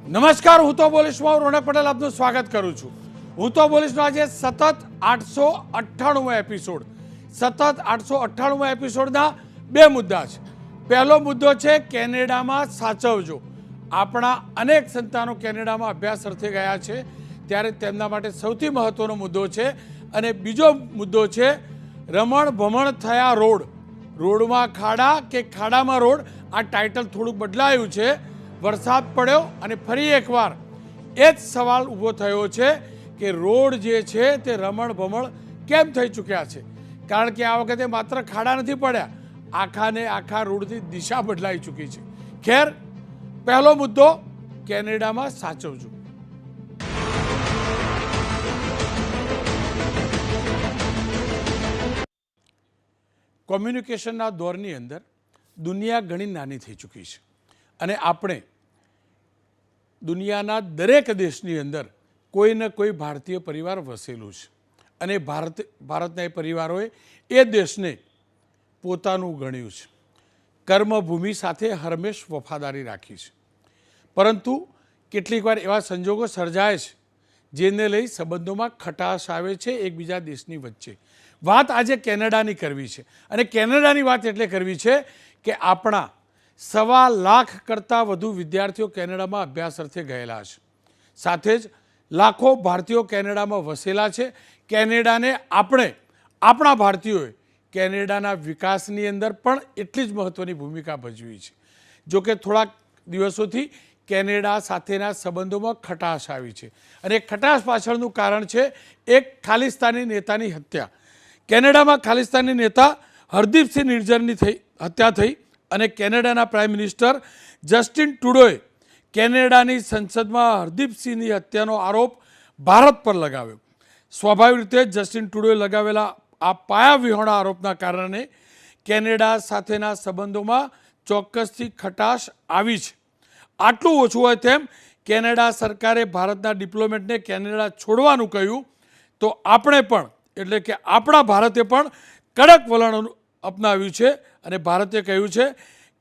નમસ્કાર, હું તો બોલીશમાં રોનક પટેલ આપનું સ્વાગત કરું છું। હું તો બોલીશનો આજે સતત 898મો એપિસોડ, સતત 898મા એપિસોડના બે મુદ્દા છે। પહેલો મુદ્દો છે કેનેડામાં સાચવજો। આપણા અનેક સંતાનો કેનેડામાં અભ્યાસ અર્થે ગયા છે, ત્યારે તેમના માટે સૌથી મહત્વનો મુદ્દો છે। અને બીજો મુદ્દો છે રમણ ભમણ થયા રોડ, રોડમાં ખાડા કે ખાડામાં રોડ। આ ટાઇટલ થોડુંક બદલાયું છે। વરસાદ પડ્યો અને ફરી એકવાર એ જ સવાલ ઊભો થયો છે કે રોડ જે છે તે રમણ ભમણ કેમ થઈ ચૂક્યા છે? કારણ કે આ વખતે માત્ર ખાડા નથી પડ્યા, આખાને આખા રોડની દિશા બદલાઈ ચૂકી છે। ખેર, પહેલો મુદ્દો કેનેડામાં સાચવજો। કોમ્યુનિકેશનના દોરની અંદર દુનિયા ઘણી નાની થઈ ચૂકી છે અને આપણે દુનિયાના દરેક દેશની અંદર કોઈ ને કોઈ ભારતીય પરિવાર વસેલું છે અને ભારતના એ પરિવારોએ એ દેશને પોતાનું ગણ્યું છે, કર્મભૂમિ સાથે હરમેશ વફાદારી રાખી છે। પરંતુ કેટલીક વાર એવા સંજોગો સર્જાય છે જેને લઈ સંબંધોમાં ખટાશ આવે છે એકબીજા દેશની વચ્ચે। વાત આજે કેનેડાની કરવી છે અને કેનેડાની વાત એટલે કરવી છે કે આપણા 1.25 લાખ કરતાં વધુ વિદ્યાર્થીઓ કેનેડામાં અભ્યાસ અર્થે ગયેલા છે, સાથે જ લાખો ભારતીયો કેનેડામાં વસેલા છે। કેનેડાને આપણા ભારતીયોએ કેનેડાના વિકાસની અંદર પણ એટલી જ મહત્ત્વની ભૂમિકા ભજવી છે। જોકે થોડાક દિવસોથી કેનેડા સાથેના સંબંધોમાં ખટાશ આવી છે અને ખટાશ પાછળનું કારણ છે એક ખાલિસ્તાની નેતાની હત્યા। કેનેડામાં ખાલિસ્તાની નેતા હરદીપસિંહ નિર્જરની હત્યા થઈ અને કેનેડાના પ્રાઇમ મિનિસ્ટર જસ્ટિન ટ્રુડોએ કેનેડાની સંસદમાં હરદીપસિંહની હત્યાનો આરોપ ભારત પર લગાવ્યો। સ્વાભાવિક રીતે જસ્ટિન ટ્રુડોએ લગાવેલા આ પાયાવિહોણા આરોપના કારણે કેનેડા સાથેના સંબંધોમાં ચોક્કસથી ખટાશ આવી છે। આટલું ઓછું હોય તેમ કેનેડા સરકારે ભારતના ડિપ્લોમેટને કેનેડા છોડવાનું કહ્યું તો આપણે પણ એટલે કે આપણા ભારતે પણ કડક વલણ અપનાવ્યું છે અને ભારતે કહ્યું છે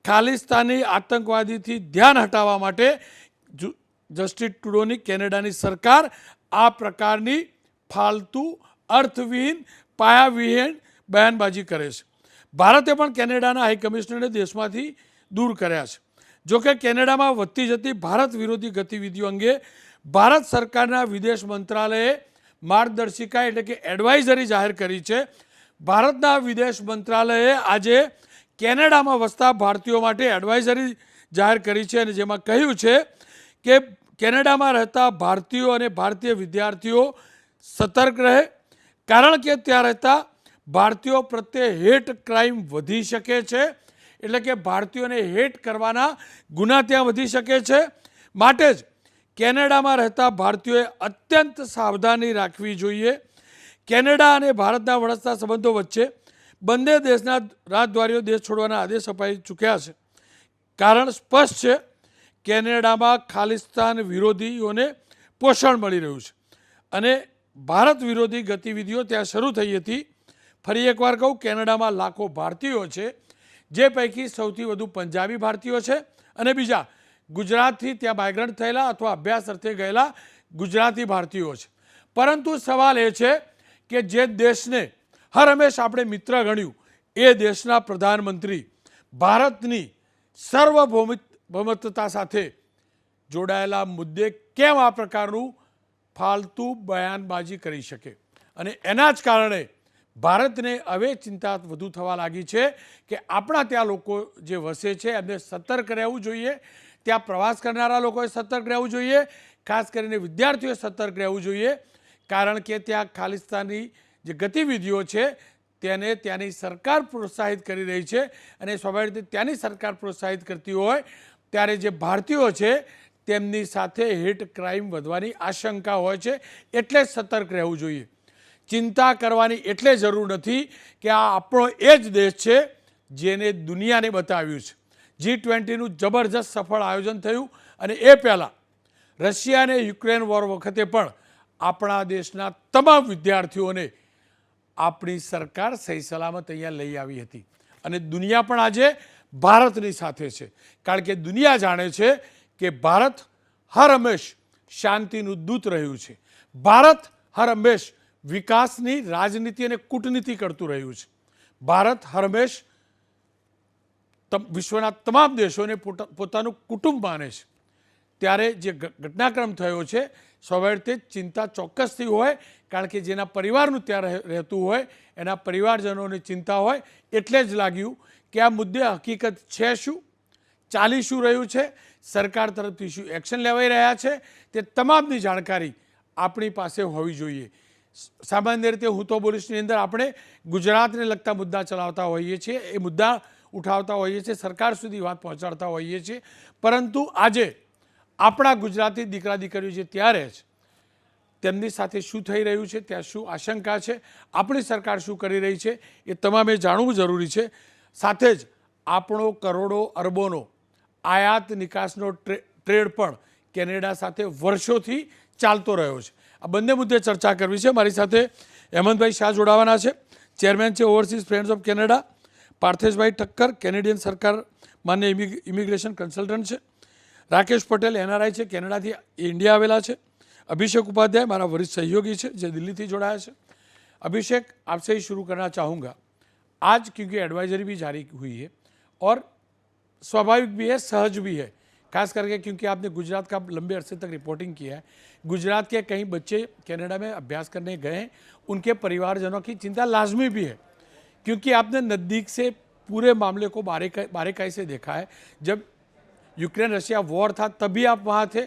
ખાલિસ્તાની આતંકવાદીથી ધ્યાન હટાવવા માટે જસ્ટિન ટ્રુડોની કેનેડાની સરકાર આ પ્રકારની ફાલતુ અર્થવિહીન પાયાવિહીન બયાનબાજી કરે છે। ભારતે પણ કેનેડાના હાઈકમિશનરને દેશમાંથી દૂર કર્યા છે। જોકે કેનેડામાં વધતી જતી ભારત વિરોધી ગતિવિધિઓ અંગે ભારત સરકારના વિદેશ મંત્રાલયે માર્ગદર્શિકા એટલે કે એડવાઇઝરી જાહેર કરી છે। ભારતના વિદેશ મંત્રાલયે આજે કેનેડામાં વસતા ભારતીયો માટે એડવાઇઝરી જાહેર કરી છે અને જેમાં કહ્યું છે કે કેનેડામાં રહેતા ભારતીયો અને ભારતીય વિદ્યાર્થીઓ સતર્ક રહે, કારણ કે ત્યાં રહેતા ભારતીયો પ્રત્યે હેટ ક્રાઇમ વધી શકે છે, એટલે કે ભારતીયોને હેટ કરવાના ગુના ત્યાં વધી શકે છે। માટે જ કેનેડામાં રહેતા ભારતીયોએ અત્યંત સાવધાની રાખવી જોઈએ। કેનેડા અને ભારતના વણસતા સંબંધો વચ્ચે બંને દેશના રાજદ્વારીઓ દેશ છોડવાના આદેશ અપાઈ ચૂક્યા છે। કારણ સ્પષ્ટ છે, કેનેડામાં ખાલિસ્તાન વિરોધીઓને પોષણ મળી રહ્યું છે અને ભારત વિરોધી ગતિવિધિઓ ત્યાં શરૂ થઈ હતી। ફરી એકવાર કહું, કેનેડામાં લાખો ભારતીયો છે, જે પૈકી સૌથી વધુ પંજાબી ભારતીયો છે અને બીજા ગુજરાતથી ત્યાં માઇગ્રન્ટ થયેલા અથવા અભ્યાસ અર્થે ગયેલા ગુજરાતી ભારતીયો છે। પરંતુ સવાલ એ છે કે જે દેશને હર હંમેશ આપણે મિત્ર ગણ્યું એ દેશના પ્રધાનમંત્રી ભારતની સાર્વભૌમત્વતા સાથે જોડાયેલા મુદ્દે કેમ આ પ્રકારનું ફાલતુ બયાનબાજી કરી શકે? અને એના જ કારણે ભારતને હવે ચિંતા વધુ થવા લાગી છે કે આપણા ત્યાં લોકો જે વસે છે એમને સતર્ક રહેવું જોઈએ, ત્યાં પ્રવાસ કરનારા લોકોએ સતર્ક રહેવું જોઈએ, ખાસ કરીને વિદ્યાર્થીઓએ સતર્ક રહેવું જોઈએ, કારણ કે ત્યાં ખાલિસ્તાની જે ગતિવિધિઓ છે તેને ત્યાંની સરકાર પ્રોત્સાહિત કરી રહી છે અને સ્વાભાવિક રીતે ત્યાંની સરકાર પ્રોત્સાહિત કરતી હોય ત્યારે જે ભારતીયો છે તેમની સાથે હેટ ક્રાઇમ વધવાની આશંકા હોય છે, એટલે સતર્ક રહેવું જોઈએ। ચિંતા કરવાની એટલે જરૂર નથી કે આ આપણો એ જ દેશ છે જેને દુનિયાને બતાવ્યું છે। G20નું જબરજસ્ત સફળ આયોજન થયું અને એ પહેલાં રશિયા અને યુક્રેન વોર વખતે પણ આપણા દેશના તમામ વિદ્યાર્થીઓને આપણી સરકાર સહી સલામત અહીંયા લઈ આવી હતી અને દુનિયા પણ આજે ભારતની સાથે છે, કારણ કે દુનિયા જાણે છે કે ભારત હર હંમેશ શાંતિનું દૂત રહ્યું છે. ભારત હર હંમેશ વિકાસની રાજનીતિ અને કૂટનીતિ કરતું રહ્યું છે. ભારત હર હંમેશ વિશ્વના તમામ દેશોને પોતાનું કુટુંબ માને છે. ત્યારે જે ઘટનાક્રમ થયો છે સ્વાભાવિક રીતે ચિંતા ચોક્કસથી હોય, કારણ કે જેના પરિવારનું ત્યાં રહેતું હોય એના પરિવારજનોને ચિંતા હોય. એટલે જ લાગ્યું કે આ મુદ્દે હકીકત છે શું, ચાલી શું રહ્યું છે, સરકાર તરફથી શું એક્શન લેવાઈ રહ્યા છે, તે તમામની જાણકારી આપણી પાસે હોવી જોઈએ. સામાન્ય રીતે હું તો બોલીશની અંદર આપણે ગુજરાતને લગતા મુદ્દા ચલાવતા હોઈએ છીએ, એ મુદ્દા ઉઠાવતા હોઈએ છીએ, સરકાર સુધી વાત પહોંચાડતા હોઈએ છીએ. પરંતુ આજે આપણા ગુજરાતી દીકરા દીકરીઓ છે ત્યારે જ તેમની સાથે શું થઈ રહ્યું છે, ત્યાં શું આશંકા છે, આપણી સરકાર શું કરી રહી છે, એ તમામે જાણવું જરૂરી છે. સાથે જ આપણો કરોડો અરબોનો આયાત નિકાસનો ટ્રેડ પણ કેનેડા સાથે વર્ષોથી ચાલતો રહ્યો છે. આ બંને મુદ્દે ચર્ચા કરવી છે. મારી સાથે હેમંતભાઈ શાહ જોડાવાના છે, ચેરમેન છે ઓવરસીઝ ફ્રેન્ડ્સ ઓફ કેનેડા. પાર્થેશભાઈ ઠક્કર કેનેડિયન સરકાર માન્ય ઇમિગ્રેશન કન્સલ્ટન્ટ છે. રાકેશ પટેલ એનઆરઆઈ છે, કેનેડાથી ઇન્ડિયા આવેલા છે. अभिषेक उपाध्याय हमारा वरिष्ठ सहयोगी है जो दिल्ली थी जोड़ाया है. अभिषेक, आपसे ही शुरू करना चाहूँगा. आज क्योंकि एडवाइजरी भी जारी हुई है और स्वाभाविक भी है, सहज भी है, खास करके क्योंकि आपने गुजरात का लंबे अरसे तक रिपोर्टिंग किया है. गुजरात के कई बच्चे कनाडा में अभ्यास करने गए हैं, उनके परिवारजनों की चिंता लाजमी भी है, क्योंकि आपने नज़दीक से पूरे मामले को बारीकाई से देखा है. जब यूक्रेन रशिया वॉर था तभी आप वहाँ थे.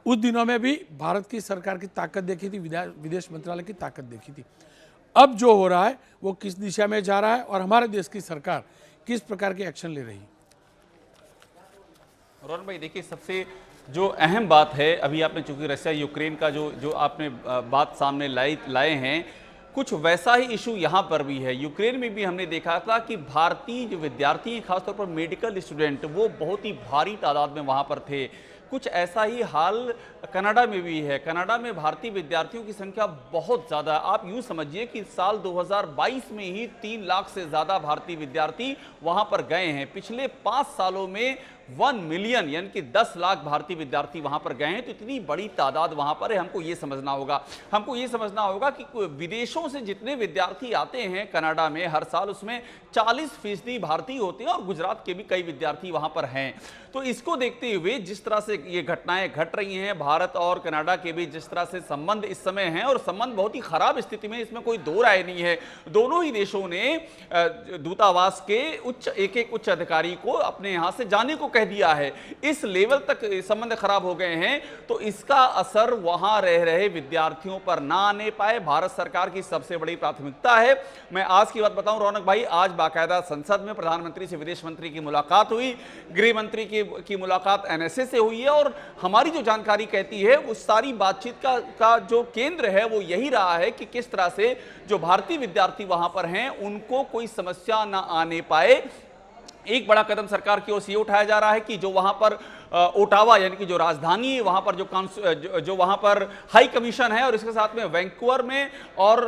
उस दिनों में भी भारत की सरकार की ताकत देखी थी, विदेश मंत्रालय की ताकत देखी थी. अब जो हो रहा है वो किस दिशा में जा रहा है और हमारे देश की सरकार किस प्रकार के एक्शन ले रही है? रोहन भाई, देखिए, सबसे जो अहम बात है, अभी आपने चूंकि रशिया यूक्रेन का जो आपने बात सामने लाए हैं, कुछ वैसा ही इशू यहाँ पर भी है. यूक्रेन में भी हमने देखा था कि भारतीय जो विद्यार्थी हैं, खासतौर पर मेडिकल स्टूडेंट, वो बहुत ही भारी तादाद में वहाँ पर थे. कुछ ऐसा ही हाल कनाडा में भी है. कनाडा में भारतीय विद्यार्थियों की संख्या बहुत ज़्यादा. आप यूँ समझिए कि साल 2022 में ही 3 लाख से ज़्यादा भारतीय विद्यार्थी वहाँ पर गए हैं. पिछले 5 सालों में 1 मिलियन यानी कि 10 लाख भारतीय विद्यार्थी वहाँ पर गए हैं. तो इतनी बड़ी तादाद वहाँ पर है. हमको ये समझना होगा कि विदेशों से जितने विद्यार्थी आते हैं कनाडा में हर साल, उसमें 40% भारतीय होते हैं और गुजरात के भी कई विद्यार्थी वहाँ पर हैं. तो इसको देखते हुए जिस तरह से ये घटनाएं घट रही हैं, भारत और कनाडा के बीच जिस तरह से संबंध इस समय हैं, और संबंध बहुत ही खराब स्थिति में, इसमें कोई दो राय नहीं है. दोनों ही देशों ने दूतावास के एक उच्च अधिकारी को अपने यहाँ से जाने को कह दिया है. इस लेवल तक संबंध खराब हो गए हैं. तो इसका असर वहां रह रहे विद्यार्थियों पर ना आने पाए, भारत सरकार की सबसे बड़ी प्राथमिकता है. मैं आज की बात बताऊं रौनक भाई, आज बाकायदा संसद में प्रधानमंत्री से विदेश मंत्री की मुलाकात हुई, गृह मंत्री की मुलाकात एनएसए से हुई है. और हमारी जो जानकारी कहती है उस सारी बातचीत का जो केंद्र है वो यही रहा है कि किस तरह से जो भारतीय विद्यार्थी वहां पर हैं उनको कोई समस्या ना आने पाए. एक बड़ा कदम सरकार की ओर से ये उठाया जा रहा है कि जो वहां पर ओटावा यानी कि जो राजधानी है, वहां पर जो वहां पर हाई कमीशन है, और इसके साथ में वैंकूवर में और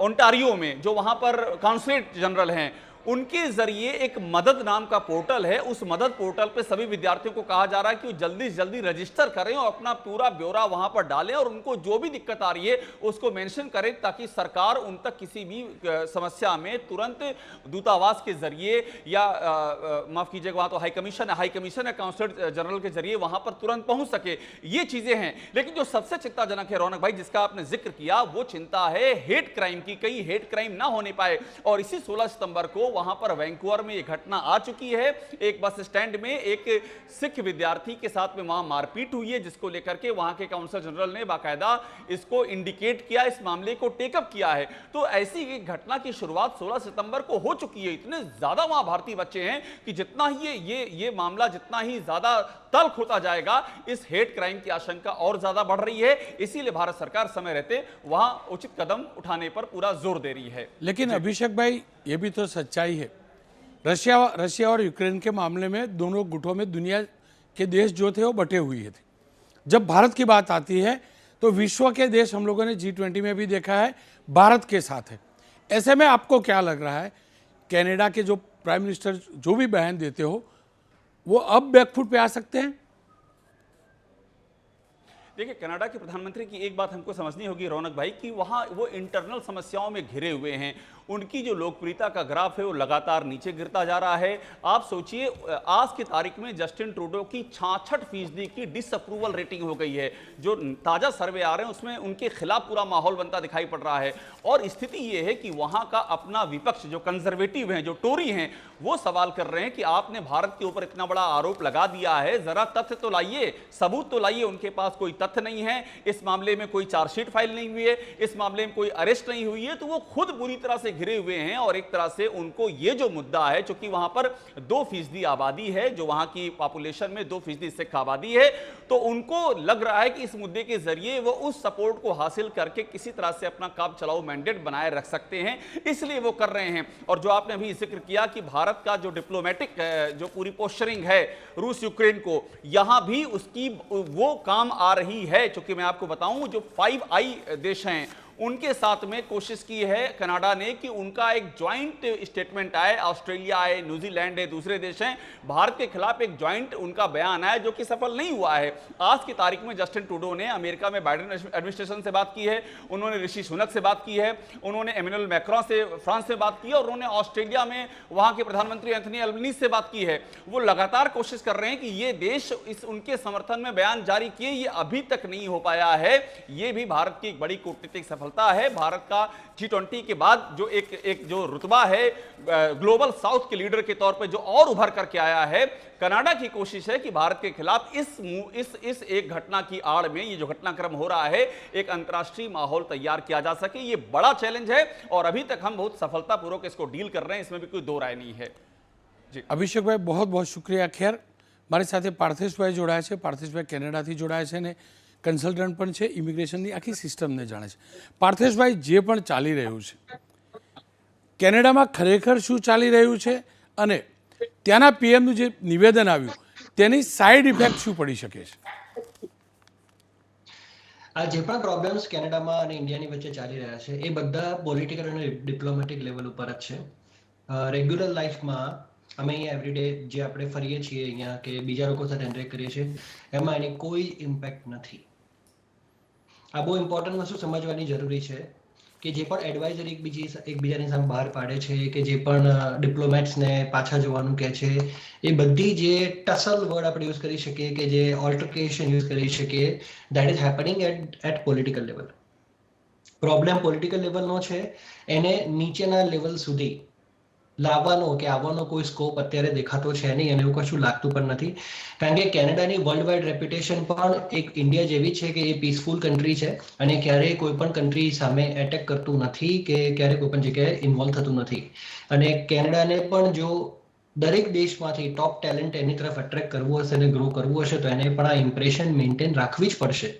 ओंटारियो में जो वहां पर काउंसलेट जनरल हैं, उनके जरिए एक मदद नाम का पोर्टल है. उस मदद पोर्टल पे सभी विद्यार्थियों को कहा जा रहा है कि वो जल्दी से जल्दी रजिस्टर करें और अपना पूरा ब्यौरा वहां पर डालें, और उनको जो भी दिक्कत आ रही है उसको मेंशन करें, ताकि सरकार उन तक किसी भी समस्या में तुरंत दूतावास के जरिए या माफ कीजिएगा, वहां तो हाई कमीशन है, काउंसलर जनरल के जरिए वहां पर तुरंत पहुंच सके. ये चीजें हैं. लेकिन जो सबसे चिंताजनक है रौनक भाई, जिसका आपने जिक्र किया, वो चिंता है हेट क्राइम की. कहीं हेट क्राइम ना होने पाए. और इसी 16 सितंबर को वहां पर वैंकूवर में यह घटना आ चुकी है. एक बस स्टैंड में एक सिख विद्यार्थी के साथ में वहां मारपीट हुई है, जिसको लेकर के वहां के काउंसलर जनरल ने बाकायदा इसको इंडिकेट किया, इस मामले को टेकअप किया है. तो ऐसी एक घटना की शुरुआत 16 सितंबर को हो चुकी है. इतने ज्यादा वहां भारतीय बच्चे हैं कि जितना ही ये मामला जितना ही ज्यादा तल्ख होता जाएगा, इस हेट क्राइम की आशंका और ज्यादा बढ़ रही है. इसीलिए भारत सरकार समय रहते वहां उचित कदम उठाने पर पूरा जोर दे रही है. लेकिन अभिषेक भाई, ये भी तो सच्चाई है, रशिया और यूक्रेन के मामले में दोनों गुटों में दुनिया के देश जो थे वो बटे हुए थे. जब भारत की बात आती है तो विश्व के देश, हम लोगों ने G20 में भी देखा है, भारत के साथ है. ऐसे में आपको क्या लग रहा है, कनाडा के जो प्राइम मिनिस्टर जो भी बयान देते हो, वो अब बैकफुट पे आ सकते हैं? देखिए, कनाडा के प्रधानमंत्री की एक बात हमको समझनी होगी रौनक भाई, कि वहाँ वो इंटरनल समस्याओं में घिरे हुए हैं। उनकी जो लोकप्रियता का ग्राफ है वो लगातार नीचे गिरता जा रहा है। आप सोचिए, आज की तारीख में जस्टिन ट्रूडो की 66% की डिसअप्रूवल रेटिंग हो गई है। जो ताज़ा सर्वे आ रहे हैं उसमें उनके खिलाफ पूरा माहौल बनता दिखाई पड़ रहा है। और स्थिति ये है कि वहाँ का अपना विपक्ष जो कंजर्वेटिव हैं, जो टोरी हैं, वो सवाल कर रहे हैं कि आपने भारत के ऊपर इतना बड़ा आरोप लगा दिया है, जरा तथ्य तो लाइए, सबूत तो लाइए। उनके पास कोई तथ्य नहीं है, इस मामले में कोई चार्जशीट फाइल नहीं हुई है, इस मामले में कोई अरेस्ट नहीं हुई है। तो वो खुद बुरी तरह से घिरे हुए हैं। और एक तरह से उनको ये जो मुद्दा है, चूंकि वहां पर 2% आबादी है, जो वहां की पॉपुलेशन में 2% सिख आबादी है, तो उनको लग रहा है कि इस मुद्दे के जरिए वो उस सपोर्ट को हासिल करके किसी तरह से अपना काम चलाओ मैंडेट बनाए रख सकते हैं, इसलिए वो कर रहे हैं। और जो आपने अभी जिक्र किया कि भारत का जो डिप्लोमेटिक जो पूरी पोस्चरिंग है रूस यूक्रेन को, यहां भी उसकी वो काम आ रही है। चूंकि मैं आपको बताऊं, जो 5 देश हैं उनके साथ में कोशिश की है कनाडा ने कि उनका एक ज्वाइंट स्टेटमेंट आए। ऑस्ट्रेलिया है, न्यूजीलैंड है, दूसरे देश हैं, भारत के खिलाफ एक ज्वाइंट उनका बयान आया, जो कि सफल नहीं हुआ है। आज की तारीख में जस्टिन ट्रूडो ने अमेरिका में बाइडेन एडमिनिस्ट्रेशन से बात की है, उन्होंने ऋषि सुनक से बात की है, उन्होंने एमेनुअल मैक्रों से फ्रांस से बात की है, और उन्होंने ऑस्ट्रेलिया में वहां के प्रधानमंत्री एंथनी अल्बनीज से बात की है। वो लगातार कोशिश कर रहे हैं कि ये देश इस उनके समर्थन में बयान जारी किए, ये अभी तक नहीं हो पाया है। ये भी भारत की एक बड़ी कूटनीतिक सफलता है। भारत का G20 के बाद जो एक जो रुतबा है ग्लोबल साउथ के लीडर के तौर पे जो और उभर करके आया है, कनाडा की कोशिश है कि भारत के खिलाफ इस एक घटना की आड़ में, ये जो घटनाक्रम हो रहा है, एक अंतर्राष्ट्रीय माहौल तैयार किया जा सके। ये बड़ा चैलेंज है और अभी तक हम बहुत सफलतापूर्वक इसको डील कर रहे हैं, इसमें भी कोई दो राय नहीं है। जी अभिषेक भाई, बहुत बहुत शुक्रिया। ખેર મારી સાથે પાર્થેશભાઈ જોડાયા છે। પાર્થેશભાઈ કેનેડાથી જોડાયા છે ને કન્સલ્ટન્ટ પણ છે, ઇમિગ્રેશનની આખી સિસ્ટમને જાણે છે। પાર્થેશભાઈ, જે પણ ચાલી રહ્યું છે કેનેડામાં ખરેખર શું ચાલી રહ્યું છે અને ત્યાંના પીએમનું જે નિવેદન આવ્યું તેની સાઇડ ઇફેક્ટ શું પડી શકે છે? આ જે પણ પ્રોબ્લેમ્સ કેનેડામાં અને ઇન્ડિયાની વચ્ચે ચાલી રહ્યા છે એ બધા પોલિટિકલ અને ડિપ્લોમેટિક લેવલ ઉપર જ છે। રેગ્યુલર લાઈફમાં અમે અહીંયા એવરીડે જે આપણે ફરીએ છીએ અહીંયા કે બીજા લોકો સાથે ઇન્ટરેક્ટ કરીએ છીએ, એમાં એની કોઈ ઇમ્પેક્ટ નથી। આ બહુ ઇમ્પોર્ટન્ટ વસ્તુ સમજવાની જરૂરી છે કે જે પણ એડવાઇઝર એકબીજાની સામે બહાર પાડે છે, કે જે પણ ડિપ્લોમેટ્સને પાછા જવાનું કહે છે, એ બધી જે ટસલ વર્ડ આપણે યુઝ કરી શકીએ, કે જે ઓલ્ટરકેશન યુઝ કરી શકીએ, that is happening at political level. Problem political લેવલનો છે, એને નીચેના લેવલ સુધી લાવવાનો કે આવવાનો કોઈ સ્કોપ અત્યારે દેખાતો છે નહીં, અને એવું કશું લાગતું પણ નથી। કારણ કે કેનેડાની વર્લ્ડ વાઇડ રેપ્યુટેશન પણ એક ઇન્ડિયા જેવી છે કે એ પીસફુલ કન્ટ્રી છે અને ક્યારેય કોઈ પણ કન્ટ્રી સામે એટેક કરતું નથી કે ક્યારેય કોઈ પણ જગ્યાએ ઇન્વોલ્વ થતું નથી। અને કેનેડાને પણ જો દરેક દેશમાંથી ટોપ ટેલેન્ટ એની તરફ એટ્રેક્ટ કરવું હશે અને ગ્રો કરવું હશે, તો એને પણ આ ઇમ્પ્રેશન મેન્ટેન રાખવી જ પડશે।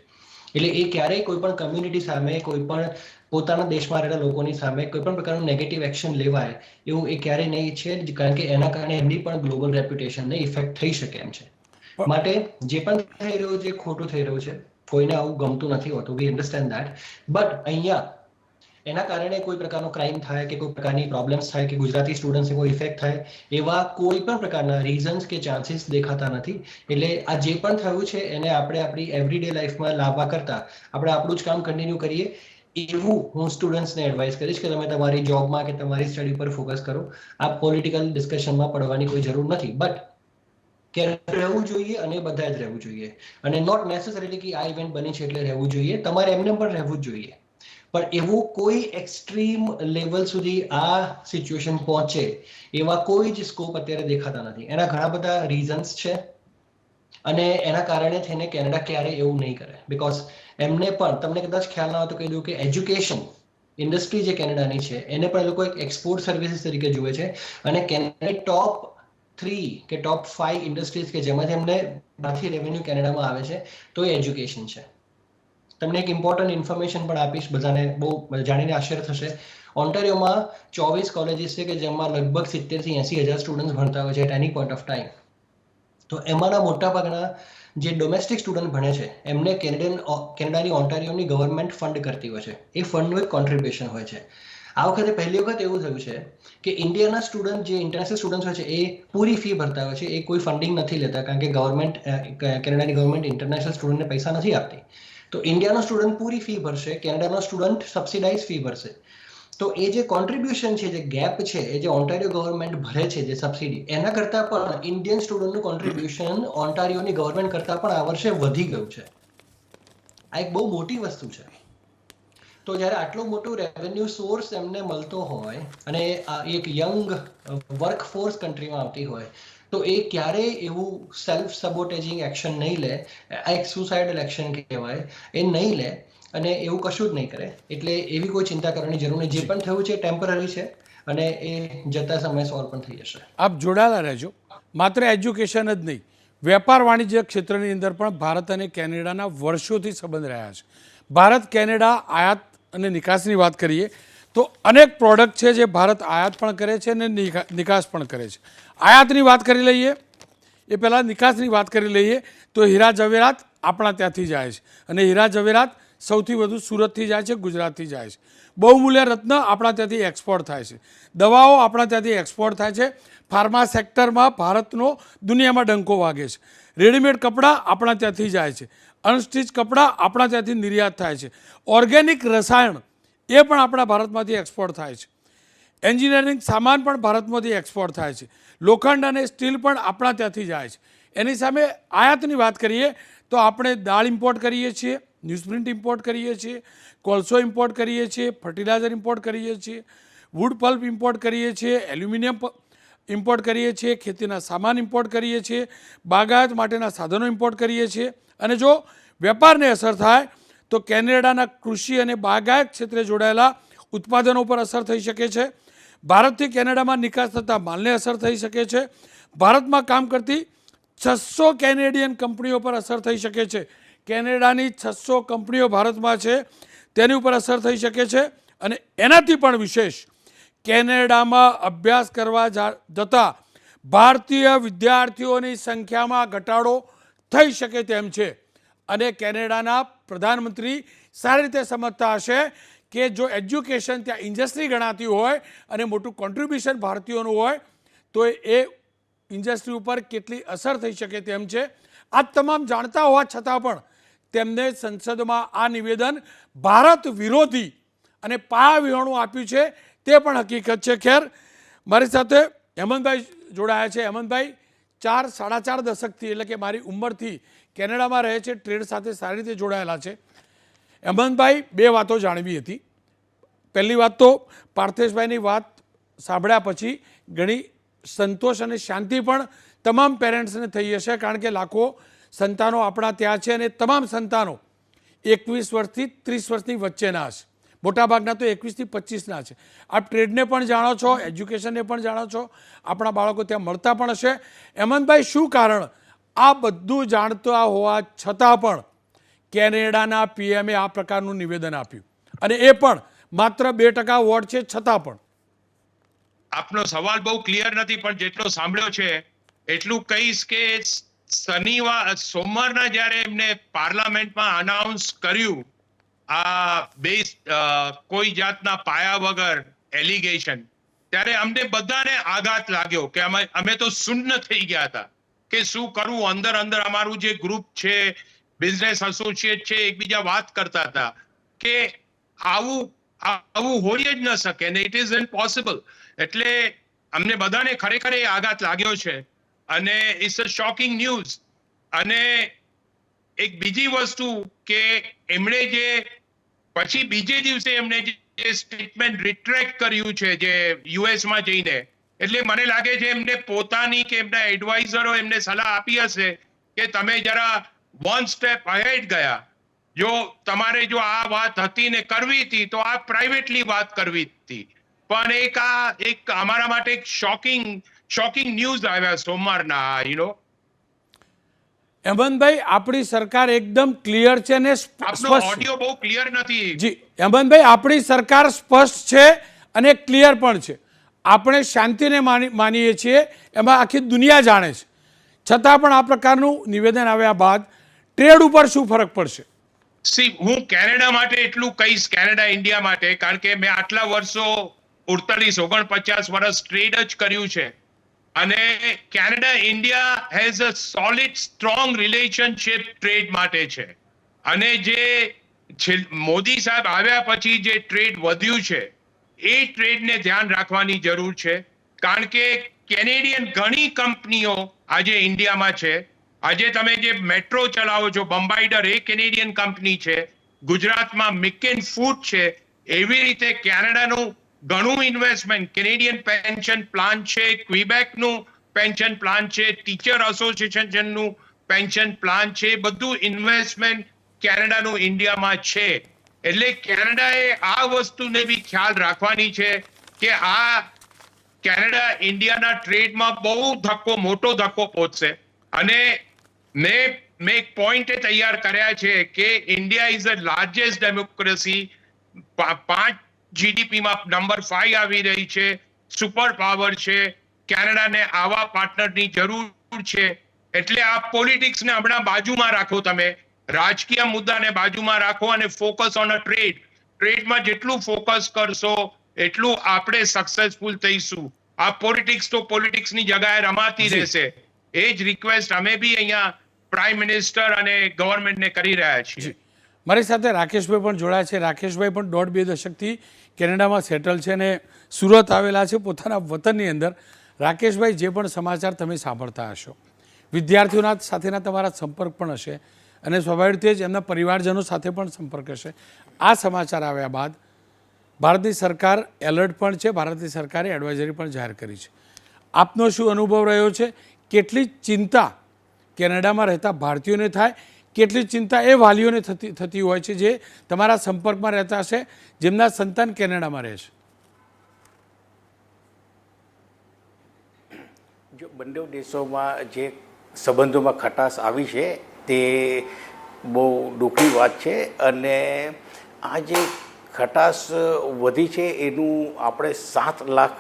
એટલે એ ક્યારેય કોઈ પણ કમ્યુનિટી સામે, કોઈ પણ પોતાના દેશમાં રહેલા લોકોની સામે કોઈ પણ પ્રકારનું નેગેટિવ એક્શન લેવાય એવું એ ક્યારેય નહીં છે, કારણ કે એના કારણે એમની પણ ગ્લોબલ રેપ્યુટેશનને ઇફેક્ટ થઈ શકે એમ છે। માટે જે પણ થઈ રહ્યું છે ખોટું થઈ રહ્યું છે, કોઈને આવું ગમતું નથી હોતું, વી અન્ડરસ્ટેન્ડ ધેટ, બટ અહીંયા એના કારણે કોઈ પ્રકારનો ક્રાઇમ થાય કે કોઈ પ્રકારની પ્રોબ્લેમ્સ થાય કે ગુજરાતી સ્ટુડન્ટ્સને કોઈ ઇફેક્ટ થાય, એવા કોઈ પણ પ્રકારના રીઝન્સ કે ચાન્સીસ દેખાતા નથી। એટલે આ જે પણ થયું છે એને આપણે આપણી એવરીડે લાઈફમાં લાવવા કરતાં આપણે આપણું જ કામ કન્ટિન્યુ કરીએ, એવું હું સ્ટુડન્ટ્સને એડવાઇસ કરીશ કે તમે તમારી જોબમાં કે તમારી સ્ટડી પર ફોકસ કરો। આ પોલિટિકલ ડિસ્કશનમાં પડવાની કોઈ જરૂર નથી, બટ કે રહેવું જોઈએ અને બધા જ રહેવું જોઈએ। અને નોટ નેસેસરીલી કે આ ઇવેન્ટ બની છે એટલે રહેવું જોઈએ, તમારે એમને પણ રહેવું જ જોઈએ, પણ એવું કોઈ એક્સ્ટ્રીમ લેવલ સુધી આ સિચ્યુએશન પહોંચે એવા કોઈ જ સ્કોપ અત્યારે દેખાતા નથી। એના ઘણા બધા રીઝન્સ છે અને એના કારણે થઈને કેનેડા ક્યારેય એવું નહીં કરે, બિકોઝ એમને પણ, તમને કદાચ ખ્યાલ ના હોય તો કહી દઉં કે એજ્યુકેશન ઇન્ડસ્ટ્રી જે કેનેડાની છે એને પણ એ લોકો એક એક્સપોર્ટ સર્વિસીસ તરીકે જુએ છે। અને કેનેડા ટોપ 3 કે ટોપ 5 ઇન્ડસ્ટ્રીઝ કે જેમાંથી એમને બાકી રેવન્યુ કેનેડામાં આવે છે તો એ એજ્યુકેશન છે। તમને એક ઇમ્પોર્ટન્ટ ઇન્ફોર્મેશન પણ આપીશ, બધાને બહુ જાણીને આશ્ચર્ય થશે। ઓન્ટારિયોમાં 24 કોલેજીસ છે કે જેમાં લગભગ 70 થી 80 હજાર સ્ટુડન્ટ્સ ભણતા હોય છે at any point of time. તો એમાંના મોટાભાગના જે ડોમેસ્ટિક સ્ટુડન્ટ ભણે છે એમને કેનેડાની ઓન્ટારિયોની ગવર્મેન્ટ ફંડ કરતી હોય છે, એ ફંડનું એક કોન્ટ્રીબ્યુશન હોય છે। આ વખતે પહેલી વખત એવું થયું છે કે ઇન્ડિયાના સ્ટુડન્ટ જે ઇન્ટરનેશનલ સ્ટુડન્ટ્સ હોય છે એ પૂરી ફી ભરતા હોય છે, એ કોઈ ફંડિંગ નથી લેતા કારણ કે કેનેડાની ગવર્મેન્ટ ઇન્ટરનેશનલ સ્ટુડન્ટને પૈસા નથી આપતી. તો ઇન્ડિયાનો સ્ટુડન્ટ પૂરી ફી ભરશે, કેનેડાનો સ્ટુડન્ટ સબસિડાઇઝ ફી ભરશે. તો એ જે કોન્ટ્રીબ્યુશન છે, જે ગેપ છે, એ જે ઓન્ટારિયો ગવર્મેન્ટ ભરે છે જે સબસિડી, એના કરતાં પણ ઇન્ડિયન સ્ટુડન્ટનું કોન્ટ્રીબ્યુશન ઓન્ટારિયોની ગવર્મેન્ટ કરતાં પણ આ વર્ષે વધી ગયું છે. આ એક બહુ મોટી વસ્તુ છે. તો જ્યારે આટલો મોટો રેવન્યુ સોર્સ એમને મળતો હોય અને એક યંગ વર્કફોર્સ કન્ટ્રીમાં આવતી હોય, તો એ ક્યારેય એવું સેલ્ફ સબોટેજિંગ એક્શન નહીં લે, આ એક સુસાઇડલ એક્શન કહેવાય, એ નહીં લે અને એવું કશું જ નહીં કરે. એટલે એવી કોઈ ચિંતા કરવાની જરૂર નહીં. જે પણ થયું છે ટેમ્પરરી છે અને એ જતા સમયે સોલ્વ પણ થઈ જશે. આપ જોડાયેલા રહેજો. માત્ર એજ્યુકેશન જ નહીં, વેપાર વાણિજ્ય ક્ષેત્રની અંદર પણ ભારત અને કેનેડાના વર્ષોથી સંબંધ રહ્યા છે. ભારત કેનેડા આયાત અને નિકાસની વાત કરીએ તો અનેક પ્રોડક્ટ છે જે ભારત આયાત પણ કરે છે અને નિકાસ પણ કરે છે. આયાતની વાત કરી લઈએ એ પહેલાં નિકાસની વાત કરી લઈએ તો હીરા જવેરાત આપણા ત્યાંથી જાય છે અને હીરા જવેરાત સૌથી વધુ સુરતથી જાય છે, ગુજરાતથી જાય છે. બહુમૂલ્ય રત્ન આપણા ત્યાંથી એક્સપોર્ટ થાય છે. દવાઓ આપણા ત્યાંથી એક્સપોર્ટ થાય છે. ફાર્મા સેક્ટરમાં ભારતનો દુનિયામાં ડંકો વાગે છે. રેડીમેડ કપડાં આપણા ત્યાંથી જાય છે. અનસ્ટિચ કપડાં આપણા ત્યાંથી નિર્યાત થાય છે. ઓર્ગેનિક રસાયણ એ પણ આપણા ભારતમાંથી એક્સપોર્ટ થાય છે. એન્જિનિયરિંગ સામાન પણ ભારતમાંથી એક્સપોર્ટ થાય છે. લોખંડ અને સ્ટીલ પણ આપણા ત્યાંથી જાય છે. એની સામે આયાતની વાત કરીએ તો આપણે દાળ ઇમ્પોર્ટ કરીએ છીએ, ન્યૂઝપ્રિન્ટ ઇમ્પોર્ટ કરીએ છીએ, કોલસો ઇમ્પોર્ટ કરીએ છીએ, ફર્ટિલાઇઝર ઇમ્પોર્ટ કરીએ છીએ, વુડ પલ્પ ઇમ્પોર્ટ કરીએ છીએ, એલ્યુમિનિયમ ઇમ્પોર્ટ કરીએ છીએ, ખેતીના સામાન ઇમ્પોર્ટ કરીએ છીએ, બાગાયત માટેના સાધનો ઇમ્પોર્ટ કરીએ છીએ. અને જો વેપારને અસર થાય તો કેનેડાના કૃષિ અને બાગાયત ક્ષેત્રે જોડાયેલા ઉત્પાદનો પર અસર થઈ શકે છે. ભારતથી કેનેડામાં નિકાસ થતા માલને અસર થઈ શકે છે. ભારતમાં કામ કરતી 600 કેનેડિયન કંપનીઓ પર અસર થઈ શકે છે. કેનેડાની 600 કંપનીઓ ભારતમાં છે તેની ઉપર અસર થઈ શકે છે. અને એનાથી પણ વિશેષ કેનેડામાં અભ્યાસ કરવા જતા ભારતીય વિદ્યાર્થીઓની સંખ્યામાં ઘટાડો થઈ શકે તેમ છે. અને કેનેડાના પ્રધાનમંત્રી સારી રીતે સમજતા હશે કે જો એજ્યુકેશન ત્યાં ઇન્ડસ્ટ્રી ગણાતી હોય અને મોટું કોન્ટ્રીબ્યુશન ભારતીયોનું હોય તો એ ઇન્ડસ્ટ્રી ઉપર કેટલી અસર થઈ શકે તેમ છે. આ તમામ જાણતા હોવા છતાં પણ તેમને સંસદમાં આ નિવેદન ભારત વિરોધી અને પાયાવિહોણું આપ્યું છે તે પણ હકીકત છે. ખેર, મારી સાથે હેમંતભાઈ જોડાયા છે. હેમંતભાઈ 4-4.5 દશકથી એટલે કે મારી ઉંમરથી કેનેડામાં રહે છે, ટ્રેડ સાથે સારી રીતે જોડાયેલા છે. હેમંતભાઈ, બે વાતો જાણવી હતી. પહેલી વાત તો પાર્થેશભાઈની વાત સાંભળ્યા પછી ઘણી સંતોષ અને શાંતિ પણ તમામ પેરેન્ટ્સને થઈ હશે, કારણ કે લાખો સંતાનો આપણા ત્યાં છે અને તમામ સંતાનો 21 વર્ષથી 30 વર્ષની વચ્ચેના હશે. મોટાભાગના તો 21 થી 25ના છે. આપ ટ્રેડને પણ જાણો છો, એજ્યુકેશનને પણ જાણો છો, આપણા બાળકો ત્યાં મળતા પણ હશે. હેમંતભાઈ, શું કારણ આ બધું જાણતા હોવા છતાં પણ કેનેડાના પીએમએ આ પ્રકારનું નિવેદન આપ્યું, અને એ પણ માત્ર 2% વોટ છે છતાં પણ? આપનો સવાલ બહુ ક્લિયર નથી, પણ જેટલો સાંભળ્યો છે એટલું કહીશ કે સોમવારના જ્યારે એમને પાર્લામેન્ટમાં અનાઉન્સ કર્યું આ કોઈ જાતના પાયા વગર એલિગેશન, ત્યારે અમને બધાને આઘાત લાગ્યો કે અમે તો સુન્ન થઈ ગયા હતા કે શું કરવું. અંદર અંદર અમારું જે ગ્રુપ છે, બિઝનેસ એસોસિએટ છે, એકબીજા વાત કરતા હતા કે આવું હોઈ જ ન શકે ને ઇટ ઇઝ ઇમ્પોસિબલ. એટલે અમને બધાને ખરેખર એ આઘાત લાગ્યો છે અને ઇટ્સ અ શોકિંગ ન્યૂઝ. અને એક બીજી વસ્તુ કે એમણે જે પછી બીજે દિવસે એમણે જે સ્ટેટમેન્ટ રિટ્રેક્ટ કર્યું છે જે યુએસમાં જઈને, એટલે મને લાગે છે એમને પોતાની કે એમના એડવાઇઝરો એમને સલાહ આપી હશે કે તમે જરા 1 સ્ટેપ અહેડ ગયા. જો તમારે જો આ વાત હતી ને કરવી હતી તો આ પ્રાઇવેટલી વાત કરવી હતી. પણ એક અમારા માટે એક શોકિંગ ન્યૂઝ આવ્યા સોમવારના. હેમંતભાઈ, આપણી સરકાર એકદમ ક્લિયર છે ને આપનો ઓડિયો બહુ ક્લિયર નથી. જી હેમંતભાઈ, આપણી સરકાર સ્પષ્ટ છે અને ક્લિયર પણ છે. આપણે શાંતિને માનીએ છીએ, એમાં આખી દુનિયા જાણે છે. છતાં પણ આ પ્રકારનું નિવેદન આવ્યા બાદ ટ્રેડ ઉપર શું ફરક પડશે? હું કેનેડા માટે એટલું કહીશ, કેનેડા ઇન્ડિયા માટે, કારણ કે મેં આટલા વર્ષો 49 વર્ષ ટ્રેડ જ કર્યું છે. અને Canada India has a solid strong relationship trade માટે છે. અને જે મોદી સાહેબ આવ્યા પછી જે ટ્રેડ વધ્યું છે એ ટ્રેડને ધ્યાન રાખવાની જરૂર છે. કારણ કે કેનેડિયન ઘણી કંપનીઓ આજે ઇન્ડિયામાં છે. આજે તમે જે મેટ્રો ચલાવો છો, બંબાઈડર, એ કેનેડિયન કંપની છે. ગુજરાતમાં મિકેન ફૂડ છે. એવી રીતે કેનેડાનું ઘણું ઇન્વેસ્ટમેન્ટ, કેનેડિયન પેન્શન પ્લાન છે, ક્વિબેકનું પેન્શન પ્લાન છે, ટીચર એસોસિએશનનું પેન્શન પ્લાન છે, બધું ઇન્વેસ્ટમેન્ટ કેનેડાનું ઇન્ડિયામાં છે. એટલે કેનેડાએ આ વસ્તુને બી ખ્યાલ રાખવાની છે કે આ કેનેડા ઇન્ડિયાના ટ્રેડમાં બહુ મોટો ધક્કો પહોંચશે. અને મેં એક પોઈન્ટ તૈયાર કર્યા છે કે India is the largest democracy, 5 જીડીપીમાં નંબર 5 આવી રહી છે, સુપર પાવર છે. કેનેડાને આવા પાર્ટનરની જરૂર છે. એટલે આ પોલિટિક્સને હમણાં બાજુમાં રાખો, તમે રાજકીય મુદ્દાને બાજુમાં રાખો અને ફોકસ ઓન અ ટ્રેડ. ટ્રેડમાં જેટલું ફોકસ કરશો એટલું આપણે સક્સેસફુલ થઈશું. આ પોલિટિક્સ તો પોલિટિક્સની જગ્યાએ રમાતી રહેશે. એ જ રિક્વેસ્ટ અમે બી અહીંયા પ્રાઇમ મિનિસ્ટર અને ગવર્મેન્ટને કરી રહ્યા છીએ. મારી સાથે રાકેશભાઈ પણ જોડાયા છે. રાકેશભાઈ પણ 1.5-2 દશકથી કેનેડામાં સેટલ છે અને સુરત આવેલા છે પોતાના વતનની અંદર. રાકેશભાઈ, જે પણ સમાચાર તમે સાંભળતા હશો, વિદ્યાર્થીઓના સાથેના તમારા સંપર્ક પણ હશે અને સ્વાભાવિક રીતે જ એમના પરિવારજનો સાથે પણ સંપર્ક હશે. આ સમાચાર આવ્યા બાદ ભારતની સરકાર એલર્ટ પણ છે, ભારતની સરકારે એડવાઇઝરી પણ જાહેર કરી છે. આપનો શું અનુભવ રહ્યો છે? કેટલી ચિંતા કેનેડામાં રહેતા ભારતીયોને થાય, કેટલી ચિંતા એ વાલીઓને થતી હોય છે જે તમારા સંપર્કમાં રહેતા હશે, જેમના સંતાન કેનેડામાં રહે છે? જો બંને દેશોમાં જે સંબંધોમાં ખટાશ આવી છે તે બહુ દુઃખની વાત છે. અને આ જે ખટાશ વધી છે એનું આપણે 7 લાખ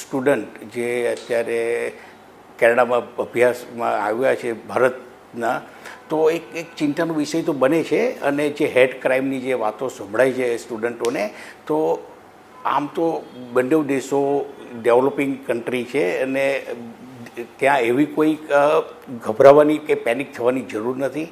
સ્ટુડન્ટ જે અત્યારે કેનેડામાં અભ્યાસમાં આવ્યા છે ભારતના, તો એક ચિંતાનો વિષય તો બને છે. અને જે હેડ ક્રાઇમની જે વાતો સંભળાય છે સ્ટુડન્ટોને, તો આમ તો બંને દેશો ડેવલપિંગ કન્ટ્રી છે અને ત્યાં એવી કોઈ ગભરાવાની કે પેનિક થવાની જરૂર નથી.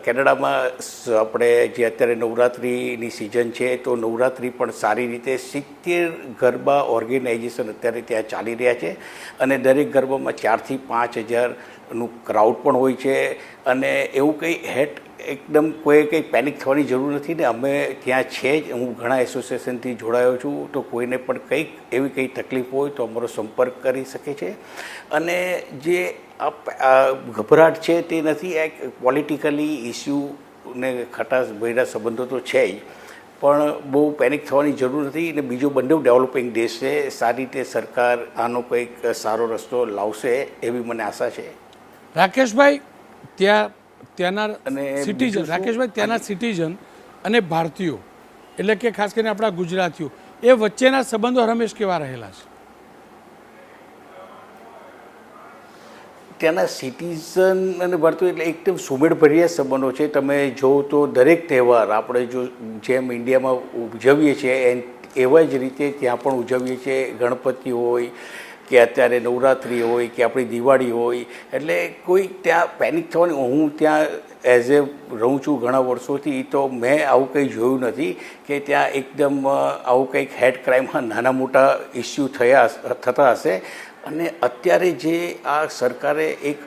કેનેડામાં આપણે જે અત્યારે નવરાત્રિની સિઝન છે, તો નવરાત્રિ પણ સારી રીતે 70 ગરબા ઓર્ગેનાઇઝેશન અત્યારે ત્યાં ચાલી રહ્યા છે. અને દરેક ગરબામાં 4 થી 5 હજારનું ક્રાઉડ પણ હોય છે. અને એવું કંઈ એકદમ કંઈ પેનિક થવાની જરૂર નથી. ને અમે ત્યાં છે જ, હું ઘણા એસોસિએશનથી જોડાયો છું, તો કોઈને પણ કંઈક એવી કંઈ તકલીફ હોય તો અમારો સંપર્ક કરી શકે છે. અને જે ગભરાટ છે તે નથી, એક પોલિટિકલી ઇસ્યુને ખટાશ ભર્યા સંબંધો તો છે જ, પણ બહુ પેનિક થવાની જરૂર નથી. અને બીજો બંને ડેવલપિંગ દેશ છે, સારી રીતે સરકાર આનો કંઈક સારો રસ્તો લાવશે એવી મને આશા છે. રાકેશભાઈ, ત્યાંના સિટીઝન અને ભારતીયો, એટલે કે ખાસ કરીને આપણા ગુજરાતીઓ, એ વચ્ચેના સંબંધો હંમેશ કેવા રહેલા છે? ત્યાંના સિટીઝન અને ભારતીયો એટલે એકદમ સુમેળભર્યા સંબંધો છે. તમે જો તો દરેક તહેવાર આપણે જો જેમ ઇન્ડિયામાં ઉજવીએ છીએ એવા જ રીતે ત્યાં પણ ઉજવીએ છીએ. ગણપતિ હોય કે અત્યારે નવરાત્રિ હોય કે આપણી દિવાળી હોય, એટલે કોઈ ત્યાં પેનિક થવાની, હું ત્યાં એઝ એ રહું છું ઘણા વર્ષોથી, તો મેં આવું કંઈ જોયું નથી કે ત્યાં એકદમ આવું કંઈક હેડ ક્રાઇમમાં નાના મોટા ઇસ્યુ થતા હશે. અને અત્યારે જે આ સરકારે એક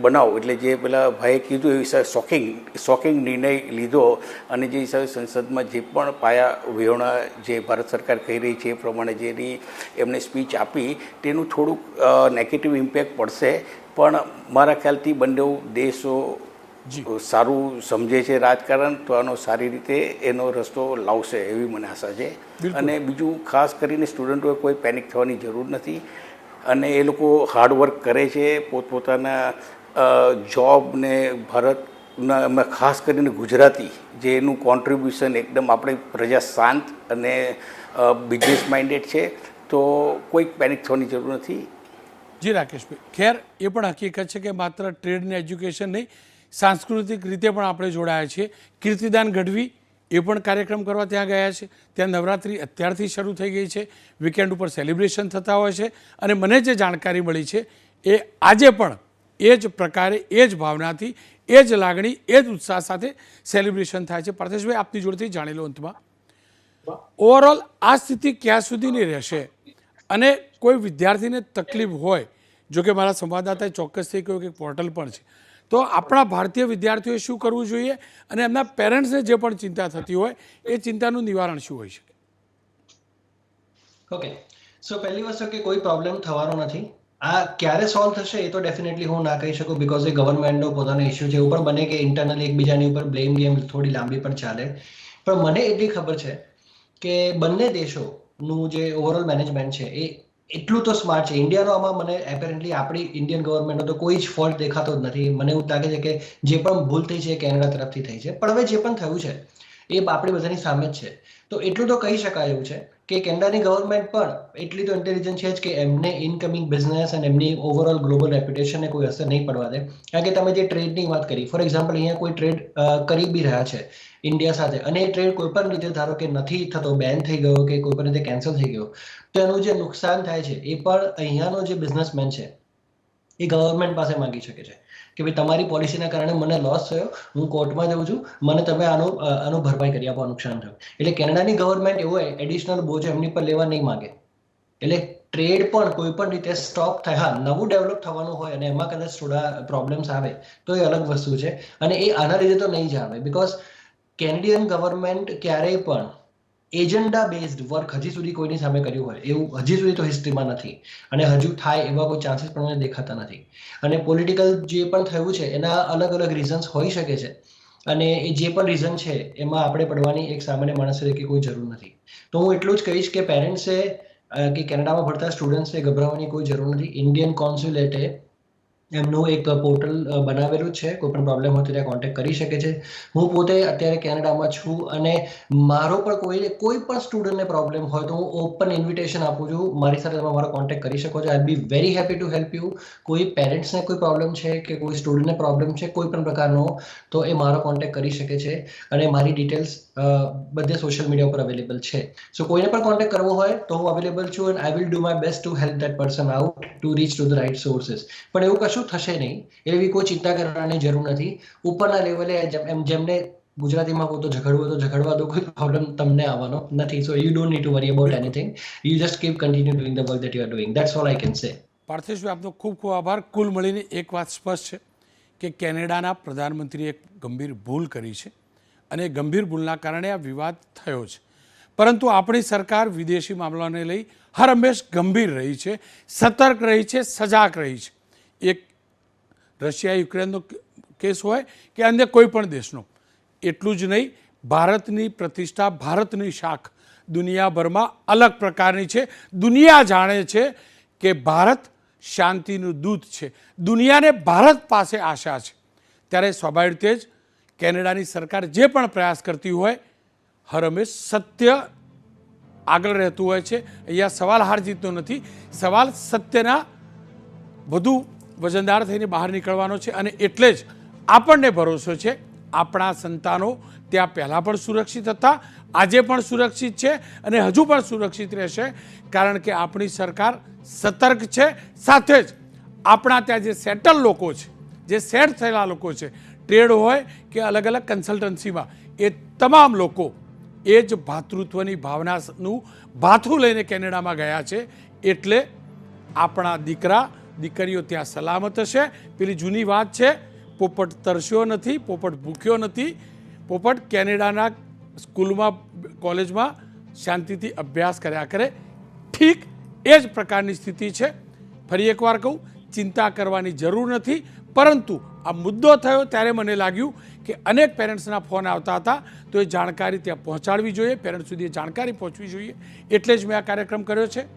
બનાવ, એટલે જે પેલા ભાઈએ કીધું એ હિસાબે શોકિંગ નિર્ણય લીધો. અને જે હિસાબે સંસદમાં જે પણ પાયા વિહોણા જે ભારત સરકાર કહી રહી છે એ પ્રમાણે જેની એમને સ્પીચ આપી, તેનું થોડુંક નેગેટિવ ઇમ્પેક્ટ પડશે. પણ મારા ખ્યાલથી બંને દેશો સારું સમજે છે રાજકારણ, તો આનો સારી રીતે એનો રસ્તો લાવશે એવી મને આશા છે. અને બીજું ખાસ કરીને સ્ટુડન્ટોએ કોઈ પેનિક થવાની જરૂર નથી. અને એ લોકો હાર્ડવર્ક કરે છે પોતપોતાના જોબને. ભારતના એમાં ખાસ કરીને ગુજરાતી જે એનું કોન્ટ્રીબ્યુશન એકદમ, આપણી પ્રજા શાંત અને બિઝનેસ માઇન્ડેડ છે, તો કોઈ પેનિક થવાની જરૂર નથી. જી રાકેશભાઈ, ખેર એ પણ હકીકત છે કે માત્ર ટ્રેડ ને એજ્યુકેશન નહીં, સાંસ્કૃતિક રીતે પણ આપણે જોડાયા છીએ. કીર્તિદાન ગઢવી એ પણ કાર્યક્રમ કરવા ત્યાં ગયા છે. ત્યાં નવરાત્રિ અત્યારથી શરૂ થઈ ગઈ છે, વીકેન્ડ ઉપર સેલિબ્રેશન થતા હોય છે. અને મને જે જાણકારી મળી છે એ આજે પણ એ જ પ્રકારે, એ જ ભાવનાથી, એ જ લાગણી, એ જ ઉત્સાહ સાથે સેલિબ્રેશન થાય છે. પાર્થેશભાઈ, આપની જોડેથી જાણી લો અંતમાં ઓવરઓલ આ સ્થિતિ ક્યાં સુધીની રહેશે અને કોઈ વિદ્યાર્થીને તકલીફ હોય, જો કે મારા સંવાદદાતાએ ચોક્કસથી કહ્યું કે પોર્ટલ પણ છે, તો આપણા ભારતીય વિદ્યાર્થીઓએ શું કરવું જોઈએ અને એમના પેરેન્ટ્સને જે પણ ચિંતા થતી હોય એ ચિંતાનું નિવારણ શું હોઈ શકે? ઓકે, સો પહેલી વસ્તુ કે કોઈ પ્રોબ્લેમ થવાનો નથી. આ ક્યારે સોલ્વ થશે એ તો ડેફિનેટલી હું ના કહી શકું, બીકોઝ એ ગવર્મેન્ટનો પોતાનો ઇસ્યુ છે. એવું પણ બને કે ઇન્ટરનલી એકબીજાની ઉપર બ્લેમ ગેમ થોડી લાંબી પણ ચાલે. પણ મને એટલી ખબર છે કે બંને દેશોનું જે ઓવરઓલ મેનેજમેન્ટ છે એ એટલું તો સ્માર્ટ છે. ઇન્ડિયાનો આમાં મને એપેરેન્ટલી આપણી ઇન્ડિયન ગવર્મેન્ટનો તો કોઈ જ ફોલ્ટ દેખાતો જ નથી. મને એવું લાગે છે કે જે પણ ભૂલ થઈ છે એ કેનેડા તરફથી થઈ છે. પણ હવે જે પણ થયું છે એ આપણી બધાની સામે જ છે. તો એટલું તો કહી શકાય એવું છે કે કેનેડાની ગવર્મેન્ટ પણ એટલી તો ઇન્ટેલિજન્ટ છે જ કે એમને ઇનકમિંગ બિઝનેસ અને એમની ઓવરઓલ ગ્લોબલ રેપ્યુટેશનને કોઈ અસર નહીં પડવા દે. કારણ કે તમે જે ટ્રેડની વાત કરી, ફોર એક્ઝામ્પલ અહીંયા કોઈ ટ્રેડ કરી બી રહ્યા છે ઇન્ડિયા સાથે અને એ ટ્રેડ કોઈ પણ રીતે ધારો કે નથી થતો, બેન થઈ ગયો કે કોઈ પણ રીતે કેન્સલ થઈ ગયો, તો એનું જે નુકસાન થાય છે એ પણ અહીંયાનો જે બિઝનેસમેન છે એ ગવર્મેન્ટ પાસે માંગી શકે છે કે ભાઈ તમારી પોલિસીના કારણે મને લોસ થયો, હું કોર્ટમાં જાઉં છું, મને તમે આનું ભરપાઈ કરી આપો, નુકસાન થયું. એટલે કેનેડાની ગવર્મેન્ટ એવો એડિશનલ બોજ એમની પર લેવા નહીં માંગે. એટલે ટ્રેડ પણ કોઈ પણ રીતે સ્ટોપ થાય. હા, નવું ડેવલપ થવાનું હોય અને એમાં કદાચ થોડા પ્રોબ્લેમ્સ આવે તો એ અલગ વસ્તુ છે અને એ આના લીધે તો નહીં જ આવે, બીકોઝ કેનેડિયન ગવર્મેન્ટ ક્યારેય પણ એજન્ડા બેઝડ વર્ક હજી સુધી કોઈની સામે કર્યું હોય એવું હજી સુધી તો હિસ્ટ્રીમાં નથી અને હજુ થાય એવા કોઈ ચાન્સીસ પણ મને દેખાતા નથી. અને પોલિટિકલ જે પણ થયું છે એના અલગ અલગ રીઝન્સ હોઈ શકે છે અને એ જે પણ રીઝન છે એમાં આપણે પડવાની એક સામાન્ય માણસ તરીકે કોઈ જરૂર નથી. તો હું એટલું જ કહીશ કે પેરેન્ટ્સે કે કેનેડામાં ભણતા સ્ટુડન્ટ્સને ગભરાવાની કોઈ જરૂર નથી. ઇન્ડિયન કોન્સ્યુલેટે એમનું એક પોર્ટલ બનાવેલું છે, કોઈ પણ પ્રોબ્લેમ હોય તો ત્યાં કોન્ટેક્ટ કરી શકે છે. હું પોતે અત્યારે કેનેડામાં છું અને મારો પણ કોઈ પણ સ્ટુડન્ટને પ્રોબ્લેમ હોય તો હું ઓપન ઇન્વિટેશન આપું છું, મારી સાથે તમે મારો કોન્ટેક્ટ કરી શકો છો. I be very happy to help you. કોઈ પેરેન્ટ્સને કોઈ પ્રોબ્લેમ છે કે કોઈ સ્ટુડન્ટને પ્રોબ્લેમ છે કોઈ પણ પ્રકારનો, તો એ મારો કોન્ટેક્ટ કરી શકે છે અને મારી ડિટેલ્સ બધે સોશિયલ મીડિયા ઉપર અવેલેબલ છે. સો કોઈને પણ કોન્ટેક્ટ કરવો હોય તો હું અવેલેબલ છું and I will do my best to help that person out to reach to the right sources. પણ એવું કશું થશે નહીં, એવી કોઈ ચિંતા કરવાની જરૂર નથી. ઉપરના લેવલે જેમને ગુજરાતીમાં કહું તો ઝઘડવું તો ઝઘડવા દો, કોઈ પ્રોબ્લેમ તમને આવવાનો નથી. So you don't need to worry about anything. You just keep continue doing the work that you are doing. That's all I can say. પાર્થેશભાઈ, આપનો ખૂબ ખૂબ આભાર. કુલ મળીને એક વાત સ્પષ્ટ છે કે કેનેડાના પ્રધાનમંત્રીએ એક ગંભીર ભૂલ કરી છે અને ગંભીર ભૂલના કારણે આ વિવાદ થયો છે. પરંતુ આપણી સરકાર વિદેશી મામલાને લઈ હર હંમેશ ગંભીર રહી છે, સતર્ક રહી છે, સજાગ રહી છે. એક રશિયા યુક્રેનનો કેસ હોય કે અન્ય કોઈ પણ દેશનો, એટલું જ નહીં, ભારતની પ્રતિષ્ઠા, ભારતની શાખ દુનિયાભરમાં અલગ પ્રકારની છે. દુનિયા જાણે છે કે ભારત શાંતિનું દૂત છે, દુનિયાને ભારત પાસે આશા છે. ત્યારે સ્વાભાવિક રીતે જ કેનેડાની સરકાર જે પણ પ્રયાસ કરતી હોય હર હંમેશ સત્ય આગળ રહેતું હોય છે. અહીંયા સવાલ હાર જીતનો નથી, સવાલ સત્યના વધુ વજનદાર થઈને બહાર નીકળવાનો છે. અને એટલે જ આપણને ભરોસો છે આપણા સંતાનો ત્યાં પહેલાં પણ સુરક્ષિત હતા, આજે પણ સુરક્ષિત છે અને હજુ પણ સુરક્ષિત રહેશે, કારણ કે આપણી સરકાર સતર્ક છે. સાથે જ આપણા ત્યાં જે સેટલ લોકો છે, જે સેટ થયેલા લોકો છે, ટ્રેડ હોય કે અલગ અલગ કન્સલ્ટન્સીમાં, એ તમામ લોકો એ જ ભાતૃત્વની ભાવનાનું ભાથું લઈને કેનેડામાં ગયા છે. એટલે આપણા દીકરા દીકરીઓ ત્યાં સલામત હશે. પેલી જૂની વાત છે, પોપટ તરસ્યો નથી, પોપટ ભૂખ્યો નથી. પોપટ કેનેડાના સ્કૂલમાં, કોલેજમાં શાંતિથી અભ્યાસ કર્યા કરે. ઠીક એ જ પ્રકારની સ્થિતિ છે. ફરી એકવાર કહું, ચિંતા કરવાની જરૂર નથી. પરંતુ આ મુદ્દો થયો ત્યારે મને લાગ્યું કે અનેક પેરેન્ટ્સના ફોન આવતા હતા, તો એ જાણકારી ત્યાં પહોંચાડવી જોઈએ, પેરેન્ટ્સ સુધી એ જાણકારી પહોંચવી જોઈએ. એટલે જ મેં આ કાર્યક્રમ કર્યો છે.